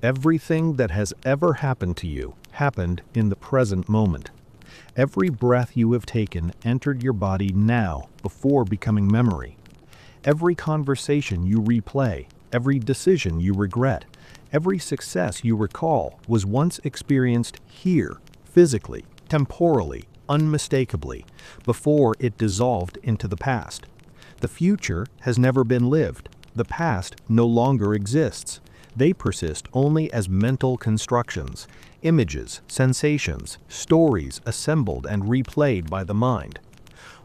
Everything that has ever happened to you happened in the present moment. Every breath you have taken entered your body now before becoming memory. Every conversation you replay, every decision you regret, every success you recall was once experienced here, physically, temporally, unmistakably, before it dissolved into the past. The future has never been lived. The past no longer exists. They persist only as mental constructions, images, sensations, stories assembled and replayed by the mind.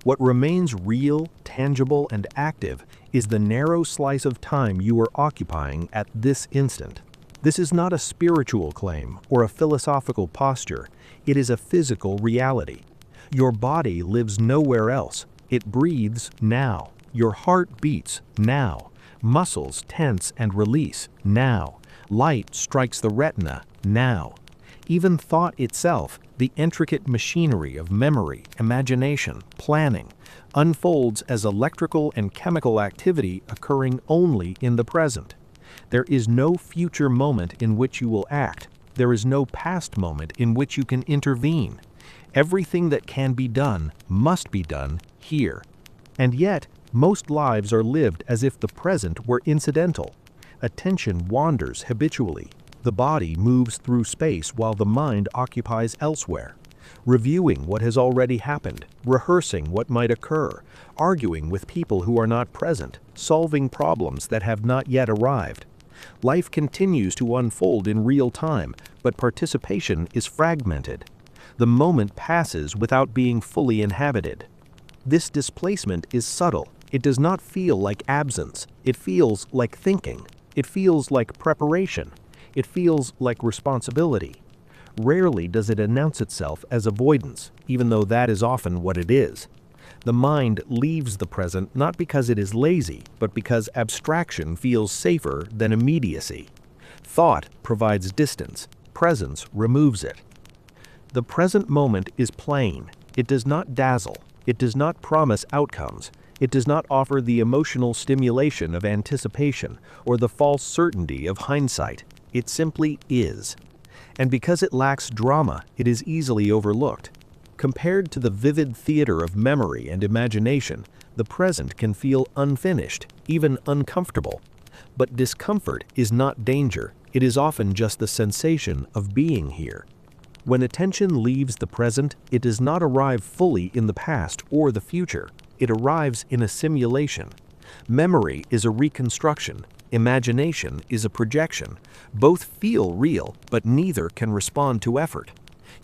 What remains real, tangible, and active is the narrow slice of time you are occupying at this instant. This is not a spiritual claim or a philosophical posture. It is a physical reality. Your body lives nowhere else. It breathes now. Your heart beats now. Muscles tense and release now. Light strikes the retina now. Even thought itself, the intricate machinery of memory, imagination, planning, unfolds as electrical and chemical activity occurring only in the present. There is no future moment in which you will act. There is no past moment in which you can intervene. Everything that can be done must be done here. And yet, most lives are lived as if the present were incidental. Attention wanders habitually. The body moves through space while the mind occupies elsewhere, reviewing what has already happened, rehearsing what might occur, arguing with people who are not present, solving problems that have not yet arrived. Life continues to unfold in real time, but participation is fragmented. The moment passes without being fully inhabited. This displacement is subtle. It does not feel like absence. It feels like thinking. It feels like preparation. It feels like responsibility. Rarely does it announce itself as avoidance, even though that is often what it is. The mind leaves the present not because it is lazy, but because abstraction feels safer than immediacy. Thought provides distance. Presence removes it. The present moment is plain. It does not dazzle. It does not promise outcomes. It does not offer the emotional stimulation of anticipation or the false certainty of hindsight. It simply is. And because it lacks drama, it is easily overlooked. Compared to the vivid theater of memory and imagination, the present can feel unfinished, even uncomfortable. But discomfort is not danger. It is often just the sensation of being here. When attention leaves the present, it does not arrive fully in the past or the future. It arrives in a simulation. Memory is a reconstruction. Imagination is a projection. Both feel real, but neither can respond to effort.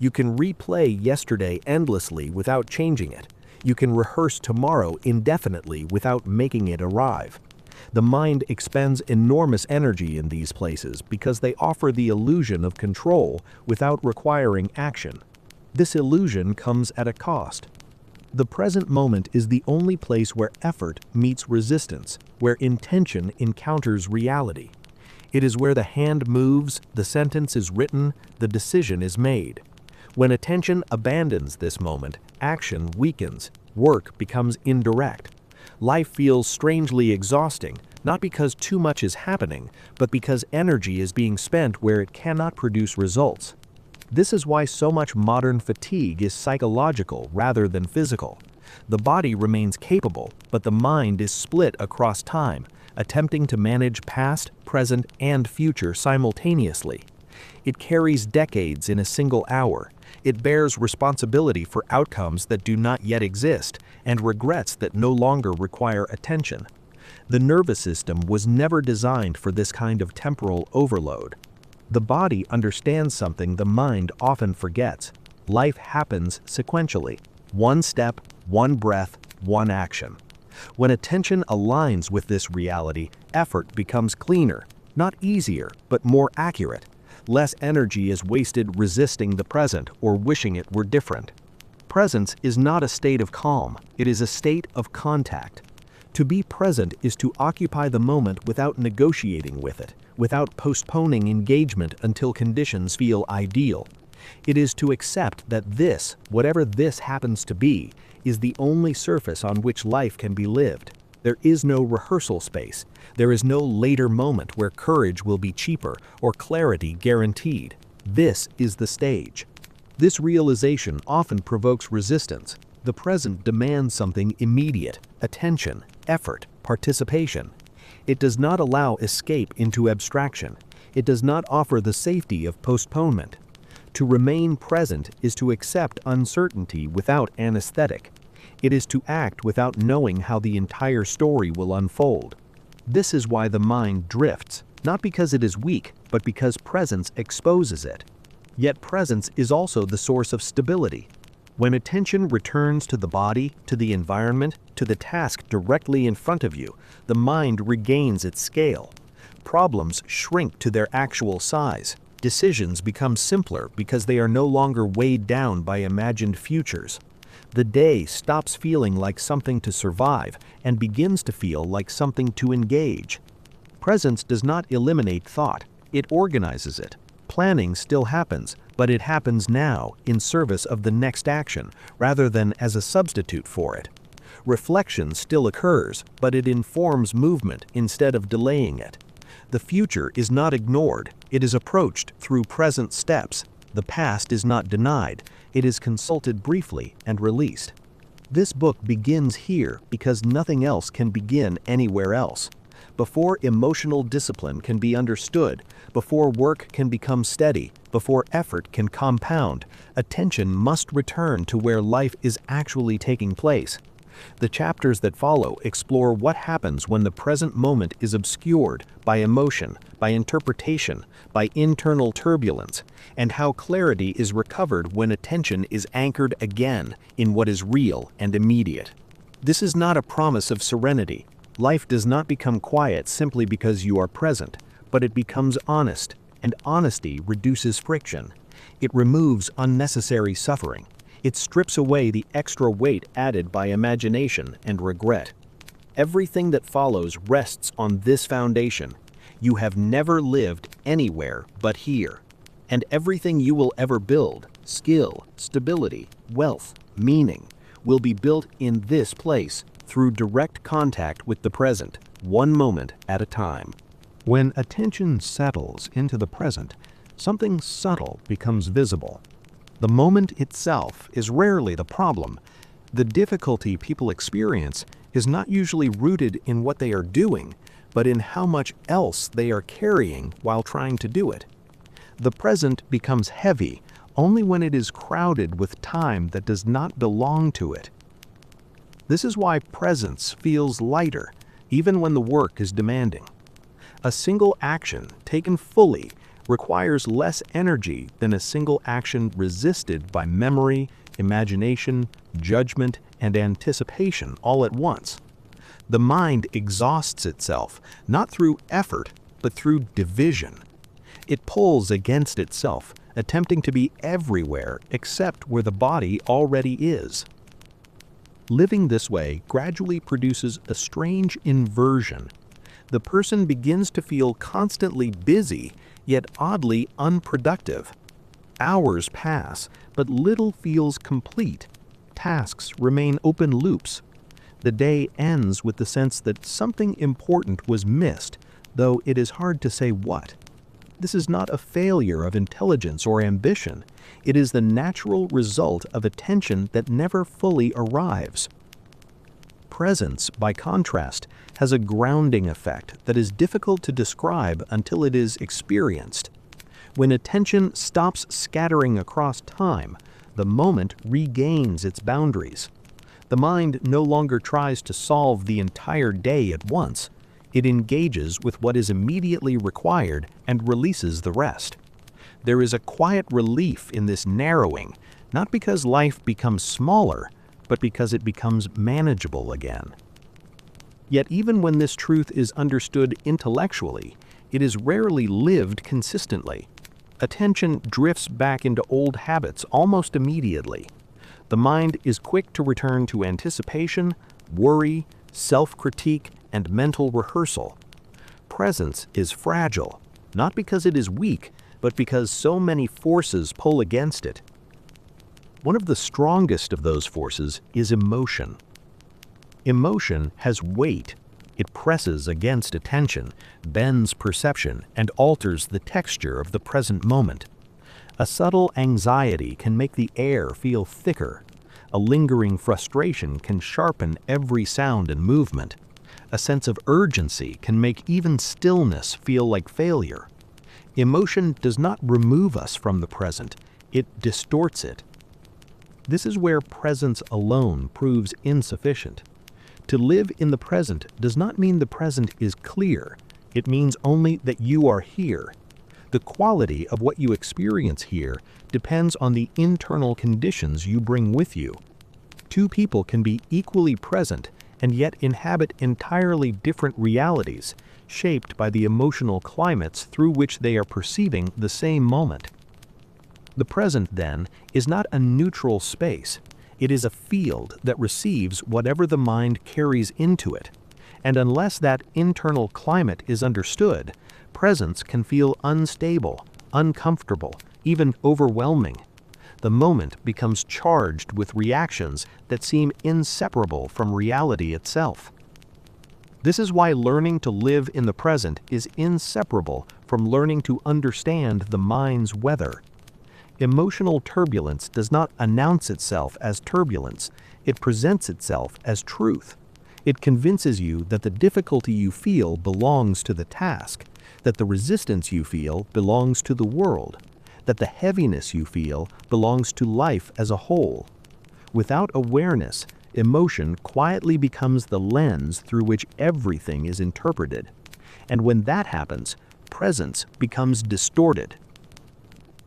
You can replay yesterday endlessly without changing it. You can rehearse tomorrow indefinitely without making it arrive. The mind expends enormous energy in these places because they offer the illusion of control without requiring action. This illusion comes at a cost. The present moment is the only place where effort meets resistance, where intention encounters reality. It is where the hand moves, the sentence is written, the decision is made. When attention abandons this moment, action weakens, work becomes indirect. Life feels strangely exhausting, not because too much is happening, but because energy is being spent where it cannot produce results. This is why so much modern fatigue is psychological rather than physical. The body remains capable, but the mind is split across time, attempting to manage past, present, and future simultaneously. It carries decades in a single hour. It bears responsibility for outcomes that do not yet exist, and regrets that no longer require attention. The nervous system was never designed for this kind of temporal overload. The body understands something the mind often forgets. Life happens sequentially. One step, one breath, one action. When attention aligns with this reality, effort becomes cleaner, not easier, but more accurate. Less energy is wasted resisting the present or wishing it were different. Presence is not a state of calm, it is a state of contact. To be present is to occupy the moment without negotiating with it, without postponing engagement until conditions feel ideal. It is to accept that this, whatever this happens to be, is the only surface on which life can be lived. There is no rehearsal space. There is no later moment where courage will be cheaper or clarity guaranteed. This is the stage. This realization often provokes resistance. The present demands something immediate: attention, effort, participation. It does not allow escape into abstraction. It does not offer the safety of postponement. To remain present is to accept uncertainty without anesthetic. It is to act without knowing how the entire story will unfold. This is why the mind drifts, not because it is weak, but because presence exposes it. Yet presence is also the source of stability. When attention returns to the body, to the environment, to the task directly in front of you, the mind regains its scale. Problems shrink to their actual size. Decisions become simpler because they are no longer weighed down by imagined futures. The day stops feeling like something to survive and begins to feel like something to engage. Presence does not eliminate thought, it organizes it. Planning still happens, but it happens now in service of the next action rather than as a substitute for it. Reflection still occurs, but it informs movement instead of delaying it. The future is not ignored, it is approached through present steps. The past is not denied, it is consulted briefly and released. This book begins here because nothing else can begin anywhere else. Before emotional discipline can be understood, before work can become steady, before effort can compound, attention must return to where life is actually taking place. The chapters that follow explore what happens when the present moment is obscured by emotion, by interpretation, by internal turbulence, and how clarity is recovered when attention is anchored again in what is real and immediate. This is not a promise of serenity. Life does not become quiet simply because you are present, but it becomes honest, and honesty reduces friction. It removes unnecessary suffering. It strips away the extra weight added by imagination and regret. Everything that follows rests on this foundation. You have never lived anywhere but here. And everything you will ever build, skill, stability, wealth, meaning, will be built in this place through direct contact with the present, one moment at a time. When attention settles into the present, something subtle becomes visible. The moment itself is rarely the problem. The difficulty people experience is not usually rooted in what they are doing, but in how much else they are carrying while trying to do it. The present becomes heavy only when it is crowded with time that does not belong to it. This is why presence feels lighter, even when the work is demanding. A single action, taken fully, requires less energy than a single action resisted by memory, imagination, judgment, and anticipation all at once. The mind exhausts itself, not through effort, but through division. It pulls against itself, attempting to be everywhere except where the body already is. Living this way gradually produces a strange inversion. The person begins to feel constantly busy, yet oddly unproductive. Hours pass, but little feels complete. Tasks remain open loops. The day ends with the sense that something important was missed, though it is hard to say what. This is not a failure of intelligence or ambition. It is the natural result of attention that never fully arrives. Presence, by contrast, has a grounding effect that is difficult to describe until it is experienced. When attention stops scattering across time, the moment regains its boundaries. The mind no longer tries to solve the entire day at once. It engages with what is immediately required and releases the rest. There is a quiet relief in this narrowing, not because life becomes smaller, but because it becomes manageable again. Yet even when this truth is understood intellectually, it is rarely lived consistently. Attention drifts back into old habits almost immediately. The mind is quick to return to anticipation, worry, self-critique, and mental rehearsal. Presence is fragile, not because it is weak, but because so many forces pull against it. One of the strongest of those forces is emotion. Emotion has weight. It presses against attention, bends perception, and alters the texture of the present moment. A subtle anxiety can make the air feel thicker. A lingering frustration can sharpen every sound and movement. A sense of urgency can make even stillness feel like failure. Emotion does not remove us from the present, it distorts it. This is where presence alone proves insufficient. To live in the present does not mean the present is clear, it means only that you are here. The quality of what you experience here depends on the internal conditions you bring with you. Two people can be equally present and yet inhabit entirely different realities, shaped by the emotional climates through which they are perceiving the same moment. The present, then, is not a neutral space. It is a field that receives whatever the mind carries into it. And unless that internal climate is understood, presence can feel unstable, uncomfortable, even overwhelming. The moment becomes charged with reactions that seem inseparable from reality itself. This is why learning to live in the present is inseparable from learning to understand the mind's weather. Emotional turbulence does not announce itself as turbulence, it presents itself as truth. It convinces you that the difficulty you feel belongs to the task, that the resistance you feel belongs to the world, that the heaviness you feel belongs to life as a whole. Without awareness, emotion quietly becomes the lens through which everything is interpreted. And when that happens, presence becomes distorted.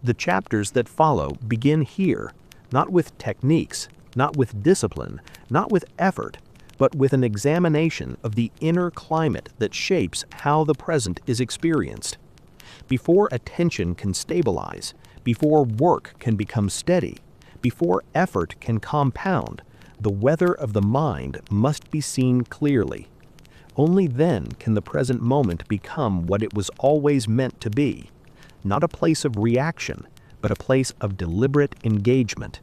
The chapters that follow begin here, not with techniques, not with discipline, not with effort, but with an examination of the inner climate that shapes how the present is experienced. Before attention can stabilize, before work can become steady, before effort can compound, the weather of the mind must be seen clearly. Only then can the present moment become what it was always meant to be, not a place of reaction, but a place of deliberate engagement.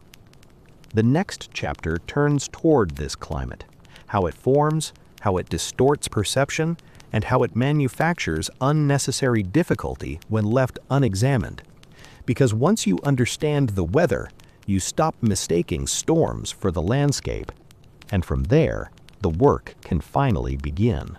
The next chapter turns toward this climate, how it forms, how it distorts perception, and how it manufactures unnecessary difficulty when left unexamined. Because once you understand the weather, you stop mistaking storms for the landscape, and from there, the work can finally begin.